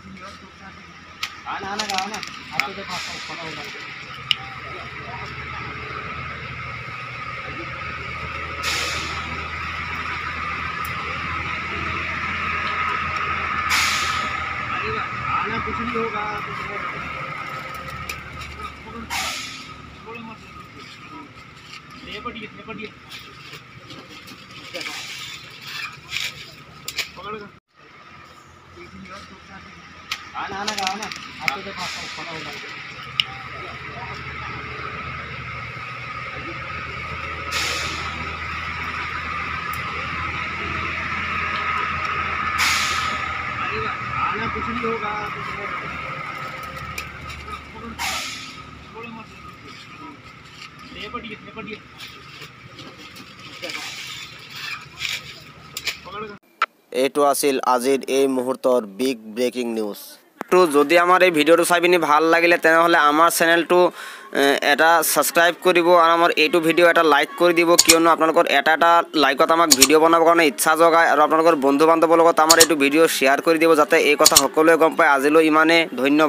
आना आना गाओ ना आपको तो खाना होगा आना कुछ नहीं होगा लेपटिए आना आना गाओ ना आपको तो खाना होगा आना कुछ नहीं होगा लेपटिए এইটো আছিল আজিৰ এই মুহূৰ্তৰ বিগ ব্ৰেকিং নিউজ। তো যদি আমাৰ এই ভিডিঅ'টো চাই পিনি ভাল লাগিলে তেনেহ'লে আমাৰ চেনেলটো এটা ছাবস্ক্ৰাইব কৰিব আৰু আমাৰ এইটো ভিডিঅ' এটা লাইক কৰি দিব, কিয়নো আপোনালোকৰ এটা লাইকত আমাক ভিডিঅ' বনাবৰ কাৰণে ইচ্ছা জগায় আৰু আপোনালোকৰ বন্ধু বান্ধৱৰ লগত আমাৰ এইটো ভিডিঅ' শ্বেয়াৰ কৰি দিব যাতে এই কথা সকলোৱে গম পায়। আজিলৈ ইমানেই, ধন্যবাদ।